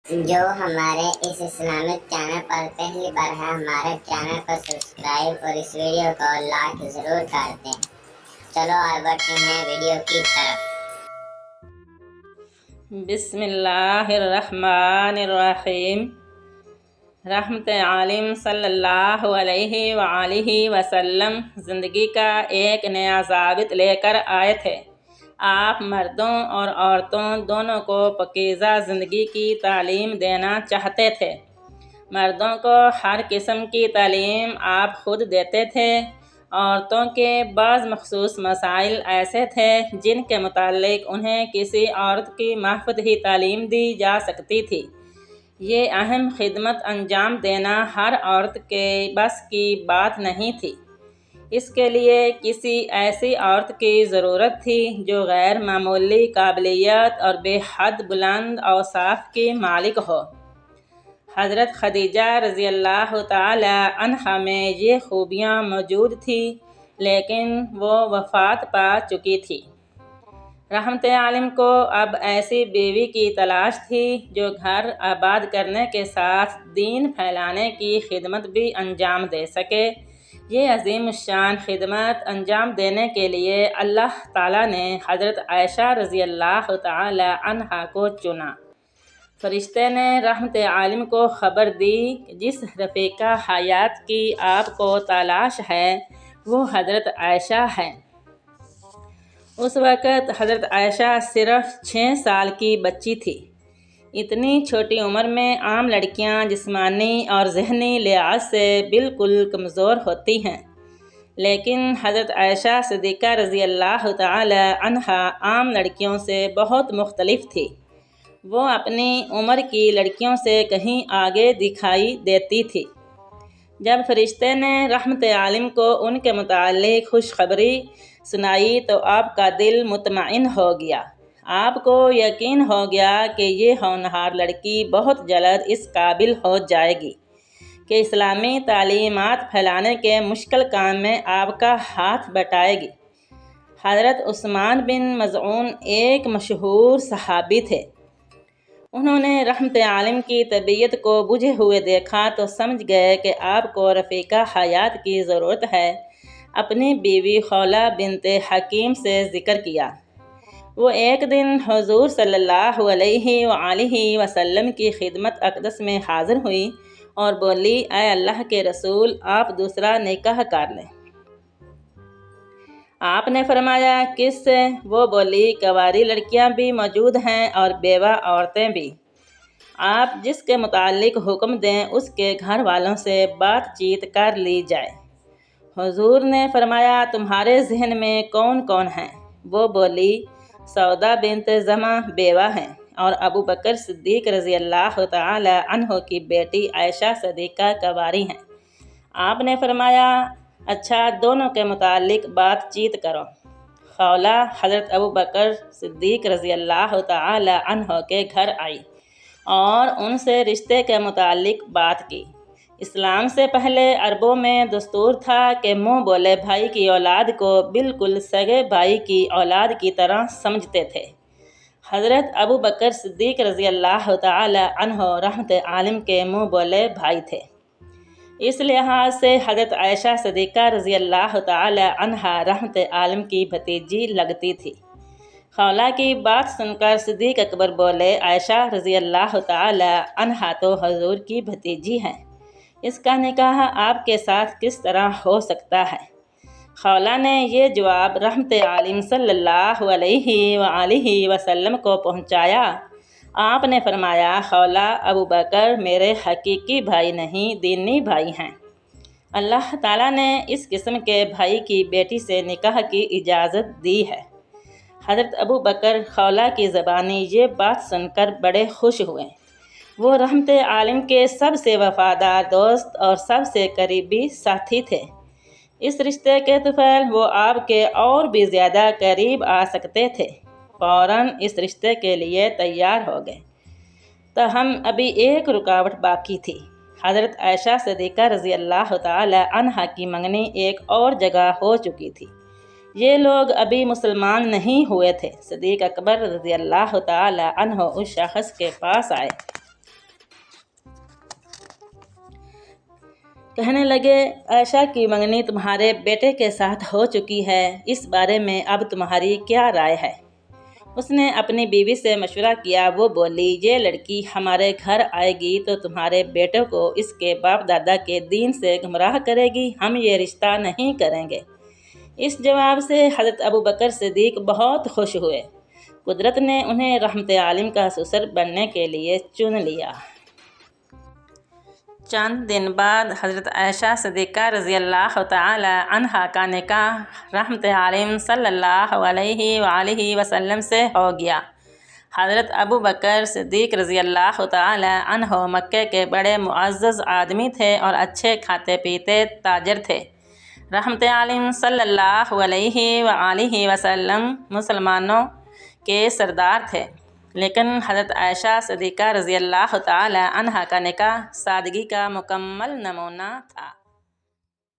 جو ہمارے اس Islamic channel پر پہلی بار ہے، ہمارے چینل کو سبسکرائب اور اس ویڈیو کو لائک ضرور کر دیں۔ چلو اور بڑھتے ہیں ویڈیو کی طرف۔ بسم اللہ الرحمن الرحیم۔ رحمت عالم صلی اللہ علیہ وآلہ وسلم زندگی کا ایک نیا ضابط لے کر آئے تھے۔ آپ مردوں اور عورتوں دونوں کو پاکیزہ زندگی کی تعلیم دینا چاہتے تھے۔ مردوں کو ہر قسم کی تعلیم آپ خود دیتے تھے۔ عورتوں کے بعض مخصوص مسائل ایسے تھے جن کے متعلق انہیں کسی عورت کی مافت ہی تعلیم دی جا سکتی تھی۔ یہ اہم خدمت انجام دینا ہر عورت کے بس کی بات نہیں تھی۔ اس کے لیے کسی ایسی عورت کی ضرورت تھی جو غیر معمولی قابلیت اور بے حد بلند اوصاف کی مالک ہو۔ حضرت خدیجہ رضی اللہ تعالی عنہا میں یہ خوبیاں موجود تھیں، لیکن وہ وفات پا چکی تھی۔ رحمت عالم کو اب ایسی بیوی کی تلاش تھی جو گھر آباد کرنے کے ساتھ دین پھیلانے کی خدمت بھی انجام دے سکے۔ یہ عظیم الشان خدمت انجام دینے کے لیے اللہ تعالیٰ نے حضرت عائشہ رضی اللہ تعالی عنہا کو چنا۔ فرشتے نے رحمت عالم کو خبر دی کہ جس رفیقہ حیات کی آپ کو تلاش ہے وہ حضرت عائشہ ہے۔ اس وقت حضرت عائشہ صرف 6 سال کی بچی تھی۔ اتنی چھوٹی عمر میں عام لڑکیاں جسمانی اور ذہنی لحاظ سے بالکل کمزور ہوتی ہیں، لیکن حضرت عائشہ صدیقہ رضی اللہ تعالی عنہا عام لڑکیوں سے بہت مختلف تھی۔ وہ اپنی عمر کی لڑکیوں سے کہیں آگے دکھائی دیتی تھی۔ جب فرشتے نے رحمت عالم کو ان کے متعلق خوشخبری سنائی تو آپ کا دل مطمئن ہو گیا۔ آپ کو یقین ہو گیا کہ یہ ہونہار لڑکی بہت جلد اس قابل ہو جائے گی کہ اسلامی تعلیمات پھیلانے کے مشکل کام میں آپ کا ہاتھ بٹائے گی۔ حضرت عثمان بن مظعون ایک مشہور صحابی تھے۔ انہوں نے رحمت عالم کی طبیعت کو بجھے ہوئے دیکھا تو سمجھ گئے کہ آپ کو رفیقہ حیات کی ضرورت ہے۔ اپنی بیوی خولہ بنت حکیم سے ذکر کیا۔ وہ ایک دن حضور صلی اللہ علیہ وآلہ وسلم کی خدمت اقدس میں حاضر ہوئی اور بولی، اے اللہ کے رسول، آپ دوسرا نکاح کر لیں۔ آپ نے فرمایا، کس سے؟ وہ بولی، کنواری لڑکیاں بھی موجود ہیں اور بیوہ عورتیں بھی۔ آپ جس کے متعلق حکم دیں اس کے گھر والوں سے بات چیت کر لی جائے۔ حضور نے فرمایا، تمہارے ذہن میں کون کون ہیں؟ وہ بولی، سودا بنت زمعہ بیوہ ہیں اور ابو بکر صدیق رضی اللہ تعالی عنہ کی بیٹی عائشہ صدیقہ کنواری ہیں۔ آپ نے فرمایا، اچھا، دونوں کے متعلق بات چیت کرو۔ خولہ حضرت ابو بکر صدیق رضی اللہ تعالی عنہ کے گھر آئی اور ان سے رشتے کے متعلق بات کی۔ اسلام سے پہلے عربوں میں دستور تھا کہ منہ بولے بھائی کی اولاد کو بالکل سگے بھائی کی اولاد کی طرح سمجھتے تھے۔ حضرت ابو بکر صدیق رضی اللہ تعالی عنہ رحمت عالم کے منہ بولے بھائی تھے۔ اس لحاظ سے حضرت عائشہ صدیقہ رضی اللہ تعالی عنہا رحمت عالم کی بھتیجی لگتی تھی۔ خولہ کی بات سن کر صدیق اکبر بولے، عائشہ رضی اللہ تعالی عنہا تو حضور کی بھتیجی ہیں، اس کا نکاح آپ کے ساتھ کس طرح ہو سکتا ہے؟ خولہ نے یہ جواب رحمت عالم صلی اللہ علیہ وآلہ وسلم کو پہنچایا۔ آپ نے فرمایا، خولہ، ابو بکر میرے حقیقی بھائی نہیں، دینی بھائی ہیں۔ اللہ تعالیٰ نے اس قسم کے بھائی کی بیٹی سے نکاح کی اجازت دی ہے۔ حضرت ابو بکر خولہ کی زبانی یہ بات سن کر بڑے خوش ہوئے۔ وہ رحمت عالم کے سب سے وفادار دوست اور سب سے قریبی ساتھی تھے۔ اس رشتے کے طفیل وہ آپ کے اور بھی زیادہ قریب آ سکتے تھے۔ فوراً اس رشتے کے لیے تیار ہو گئے۔ تاہم ابھی ایک رکاوٹ باقی تھی۔ حضرت عائشہ صدیقہ رضی اللہ تعالی عنہا کی منگنی ایک اور جگہ ہو چکی تھی۔ یہ لوگ ابھی مسلمان نہیں ہوئے تھے۔ صدیق اکبر رضی اللہ تعالی عنہ اس شخص کے پاس آئے کہنے لگے عائشہ کی منگنی تمہارے بیٹے کے ساتھ ہو چکی ہے، اس بارے میں اب تمہاری کیا رائے ہے؟ اس نے اپنی بیوی سے مشورہ کیا۔ وہ بولی یہ لڑکی ہمارے گھر آئے گی تو تمہارے بیٹے کو اس کے باپ دادا کے دین سے گمراہ کرے گی، ہم یہ رشتہ نہیں کریں گے۔ اس جواب سے حضرت ابوبکر صدیق بہت خوش ہوئے۔ قدرت نے انہیں رحمت عالم کا سسر بننے کے لیے چن لیا۔ چند دن بعد حضرت عائشہ صدیقہ رضی اللہ تعالی عنہا کا نکاح رحمت عالم صلی اللہ علیہ وآلہ وسلم سے ہو گیا۔ حضرت ابوبکر صدیق رضی اللہ تعالی عنہ مکے کے بڑے معزز آدمی تھے اور اچھے کھاتے پیتے تاجر تھے۔ رحمت عالم صلی اللہ علیہ وآلہ وسلم مسلمانوں کے سردار تھے، لیکن حضرت عائشہ صدیقہ رضی اللہ تعالی عنہا کا نکاح سادگی کا مکمل نمونہ تھا۔